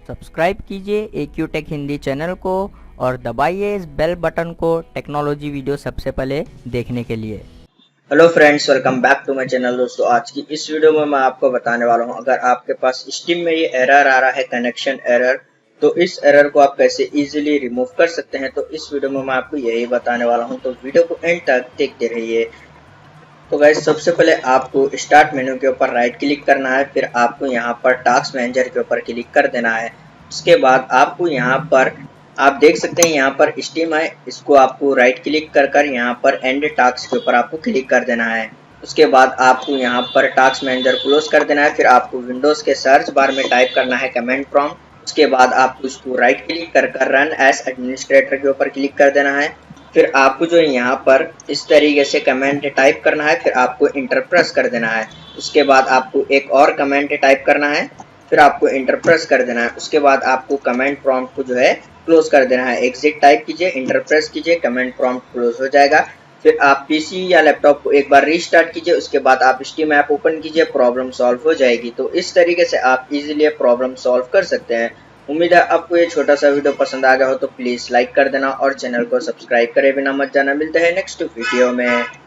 Subscribe कीजिए AQ take Hindi channel को और दबाइए इस बेल बटन को टेक्नोलॉजी वीडियो सबसे पहले देखने के लिए। Hello friends, welcome back to my channel. दोस्तों, आज की इस वीडियो में मैं आपको बताने वाला हूं, अगर आपके पास स्टीम में ये एरर आ रहा है, कनेक्शन एरर, तो इस एरर को आप कैसे इजीली रिमूव कर सकते हैं। तो इस वीडियो में मैं आपको यही बताने वाला हूं, तो वीडियो को एंड तक देखते रहिए। तो गाइस, सबसे पहले आपको स्टार्ट मेन्यू के ऊपर राइट क्लिक करना है, फिर आपको यहाँ पर टास्क मैनेजर के ऊपर क्लिक कर देना है। उसके बाद आपको यहाँ पर आप देख सकते हैं यहाँ पर स्टीम है, इसको आपको राइट क्लिक कर कर यहाँ पर एंड टास्क के ऊपर आपको क्लिक कर देना है। उसके बाद आपको यहाँ पर टास्क मैनेजर क्लोज कर देना है, फिर आपको विंडोज के सर्च बार में टाइप करना है कमांड प्रॉम्प्ट। उसके बाद आपको इसको राइट क्लिक कर कर रन एज एडमिनिस्ट्रेटर के ऊपर क्लिक कर देना है। फिर आपको जो यहाँ पर इस तरीके से कमेंट टाइप करना है, फिर आपको इंटर प्रेस कर देना है। उसके बाद आपको एक और कमेंट टाइप करना है, फिर आपको इंटर प्रेस कर देना है। उसके बाद आपको कमेंट प्रॉम्प्ट को जो है क्लोज कर देना है। एग्जिट टाइप कीजिए, इंटर प्रेस कीजिए, कमेंट प्रॉम्प्ट क्लोज हो जाएगा। फिर आप पीसी या लैपटॉप को एक बार रीस्टार्ट कीजिए, उसके बाद आप स्टीम ऐप ओपन कीजिए, प्रॉब्लम सॉल्व हो जाएगी। तो इस तरीके से आप इजीली प्रॉब्लम सॉल्व कर सकते हैं। उम्मीद है आपको ये छोटा सा वीडियो पसंद आ गया हो, तो प्लीज लाइक कर देना और चैनल को सब्सक्राइब करे बिना मत जाना। मिलते हैं नेक्स्ट वीडियो में।